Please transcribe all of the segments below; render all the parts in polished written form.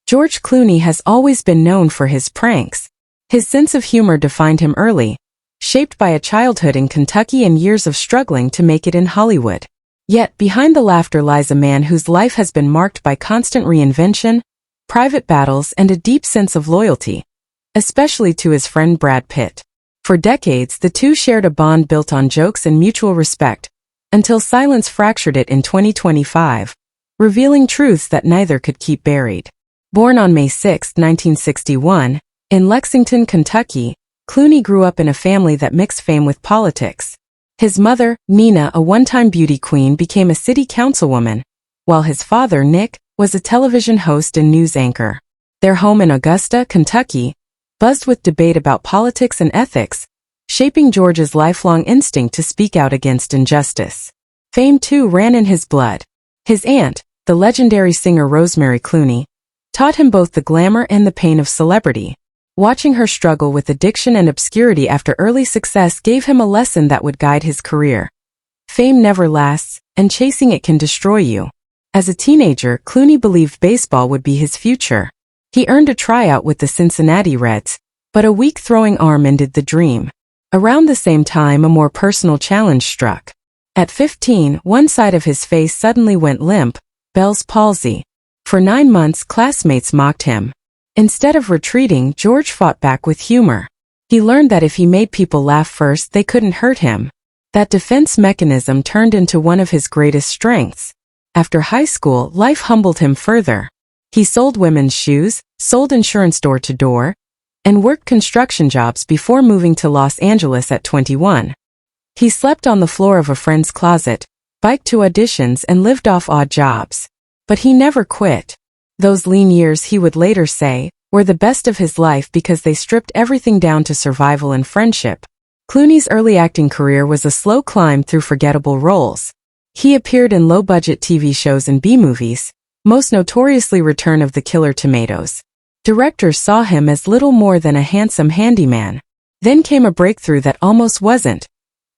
George Clooney has always been known for his pranks. His sense of humor defined him early, shaped by a childhood in Kentucky and years of struggling to make it in Hollywood. Yet, behind the laughter lies a man whose life has been marked by constant reinvention, private battles, and a deep sense of loyalty, especially to his friend Brad Pitt. For decades, the two shared a bond built on jokes and mutual respect, until silence fractured it in 2025, revealing truths that neither could keep buried. Born on May 6, 1961, in Lexington, Kentucky, Clooney grew up in a family that mixed fame with politics. His mother, Nina, a one-time beauty queen, became a city councilwoman, while his father, Nick, was a television host and news anchor. Their home in Augusta, Kentucky, buzzed with debate about politics and ethics, shaping George's lifelong instinct to speak out against injustice. Fame, too, ran in his blood. His aunt, the legendary singer Rosemary Clooney, taught him both the glamour and the pain of celebrity. Watching her struggle with addiction and obscurity after early success gave him a lesson that would guide his career. Fame never lasts, and chasing it can destroy you. As a teenager, Clooney believed baseball would be his future. He earned a tryout with the Cincinnati Reds, but a weak throwing arm ended the dream. Around the same time, a more personal challenge struck. At 15, one side of his face suddenly went limp, Bell's palsy. For 9 months, classmates mocked him. Instead of retreating, George fought back with humor. He learned that if he made people laugh first, they couldn't hurt him. That defense mechanism turned into one of his greatest strengths. After high school, life humbled him further. He sold women's shoes, sold insurance door to door, and worked construction jobs before moving to Los Angeles at 21. He slept on the floor of a friend's closet, biked to auditions, and lived off odd jobs. But he never quit. Those lean years, he would later say, were the best of his life because they stripped everything down to survival and friendship. Clooney's early acting career was a slow climb through forgettable roles. He appeared in low-budget TV shows and B-movies, most notoriously Return of the Killer Tomatoes. Directors saw him as little more than a handsome handyman. Then came a breakthrough that almost wasn't.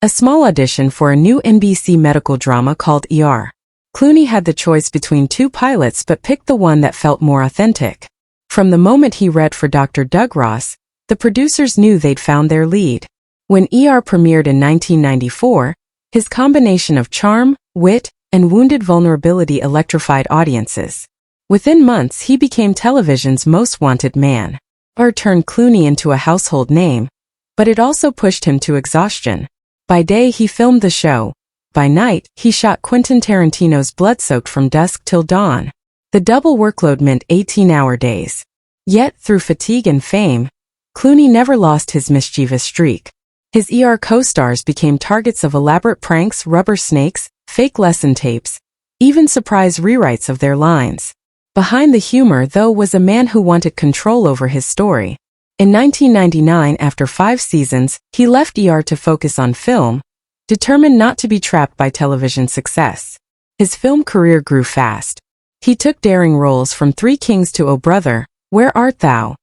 A small audition for a new NBC medical drama called ER. Clooney had the choice between 2 pilots but picked the one that felt more authentic. From the moment he read for Dr. Doug Ross, the producers knew they'd found their lead. When ER premiered in 1994, his combination of charm, wit, and wounded vulnerability electrified audiences. Within months, he became television's most wanted man. ER turned Clooney into a household name, but it also pushed him to exhaustion. By day, he filmed the show. By night, he shot Quentin Tarantino's Blood-Soaked from dusk till dawn. The double workload meant 18-hour days. Yet, through fatigue and fame, Clooney never lost his mischievous streak. His ER co-stars became targets of elaborate pranks, rubber snakes, fake lesson tapes, even surprise rewrites of their lines. Behind the humor, though, was a man who wanted control over his story. In 1999, after 5 seasons, he left ER to focus on film, determined not to be trapped by television success. His film career grew fast. He took daring roles from Three Kings to Oh Brother, Where Art Thou?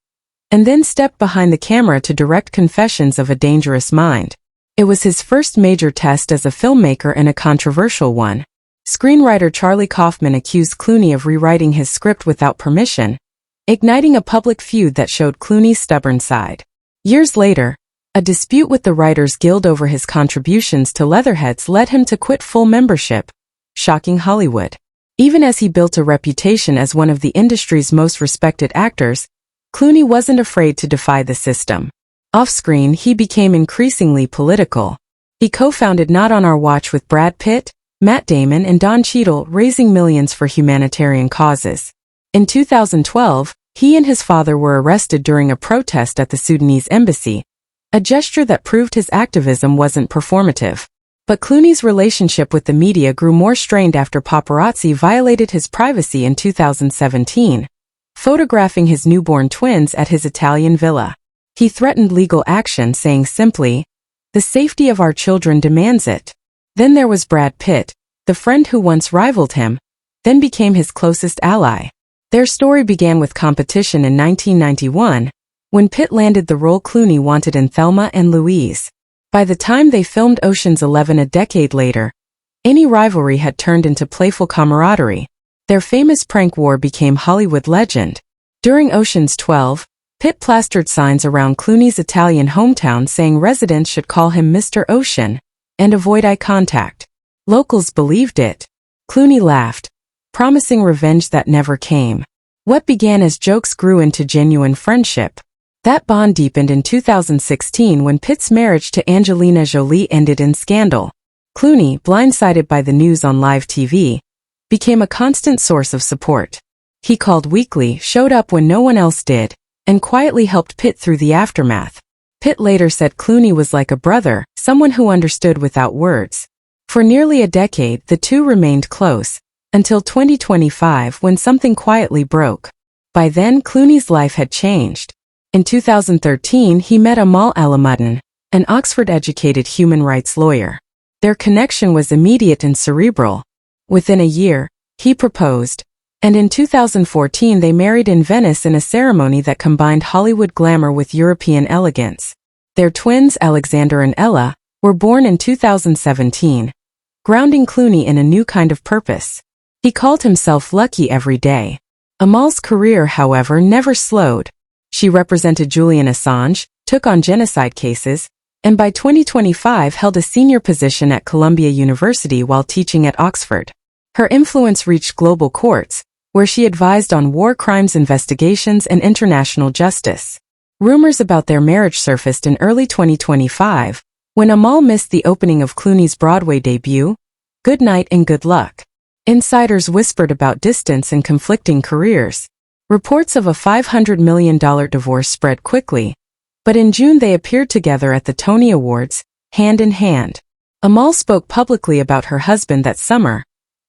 And then stepped behind the camera to direct Confessions of a Dangerous Mind. It was his first major test as a filmmaker and a controversial one. Screenwriter Charlie Kaufman accused Clooney of rewriting his script without permission, igniting a public feud that showed Clooney's stubborn side. Years later, a dispute with the Writers Guild over his contributions to Leatherheads led him to quit full membership, shocking Hollywood. Even as he built a reputation as one of the industry's most respected actors, Clooney wasn't afraid to defy the system. Off-screen, he became increasingly political. He co-founded Not on Our Watch with Brad Pitt, Matt Damon, and Don Cheadle, raising millions for humanitarian causes. In 2012, he and his father were arrested during a protest at the Sudanese embassy, a gesture that proved his activism wasn't performative. But Clooney's relationship with the media grew more strained after paparazzi violated his privacy in 2017, photographing his newborn twins at his Italian villa. He threatened legal action, saying simply, "The safety of our children demands it." Then there was Brad Pitt, the friend who once rivaled him, then became his closest ally. Their story began with competition in 1991, when Pitt landed the role Clooney wanted in Thelma and Louise. By the time they filmed Ocean's 11 a decade later, any rivalry had turned into playful camaraderie. Their famous prank war became Hollywood legend. During Ocean's 12, Pitt plastered signs around Clooney's Italian hometown saying residents should call him Mr. Ocean and avoid eye contact. Locals believed it. Clooney laughed, promising revenge that never came. What began as jokes grew into genuine friendship. That bond deepened in 2016 when Pitt's marriage to Angelina Jolie ended in scandal. Clooney, blindsided by the news on live TV, became a constant source of support. He called weekly, showed up when no one else did, and quietly helped Pitt through the aftermath. Pitt later said Clooney was like a brother, someone who understood without words. For nearly a decade, the two remained close, until 2025 when something quietly broke. By then, Clooney's life had changed. In 2013, he met Amal Alamuddin, an Oxford-educated human rights lawyer. Their connection was immediate and cerebral. Within a year, he proposed, and in 2014 they married in Venice in a ceremony that combined Hollywood glamour with European elegance. Their twins, Alexander and Ella, were born in 2017, grounding Clooney in a new kind of purpose. He called himself lucky every day. Amal's career, however, never slowed. She represented Julian Assange, took on genocide cases, and by 2025 held a senior position at Columbia University while teaching at Oxford. Her influence reached global courts, where she advised on war crimes investigations and international justice. Rumors about their marriage surfaced in early 2025, when Amal missed the opening of Clooney's Broadway debut, Good Night and Good Luck. Insiders whispered about distance and conflicting careers. Reports of a $500 million divorce spread quickly, but in June they appeared together at the Tony Awards, hand in hand. Amal spoke publicly about her husband that summer,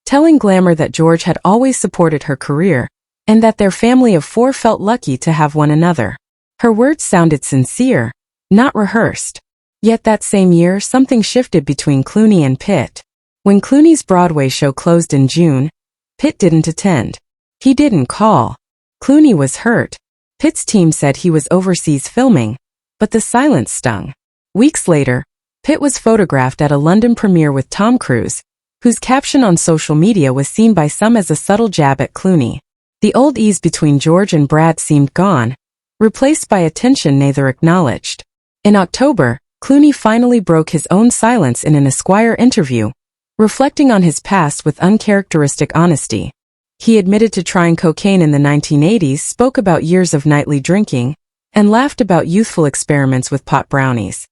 telling Glamour that George had always supported her career, and that their family of 4 felt lucky to have one another. Her words sounded sincere, not rehearsed. Yet that same year, something shifted between Clooney and Pitt. When Clooney's Broadway show closed in June, Pitt didn't attend. He didn't call. Clooney was hurt. Pitt's team said he was overseas filming, but the silence stung. Weeks later, Pitt was photographed at a London premiere with Tom Cruise, whose caption on social media was seen by some as a subtle jab at Clooney. The old ease between George and Brad seemed gone, replaced by a tension neither acknowledged. In October, Clooney finally broke his own silence in an Esquire interview, reflecting on his past with uncharacteristic honesty. He admitted to trying cocaine in the 1980s, spoke about years of nightly drinking, and laughed about youthful experiments with pot brownies.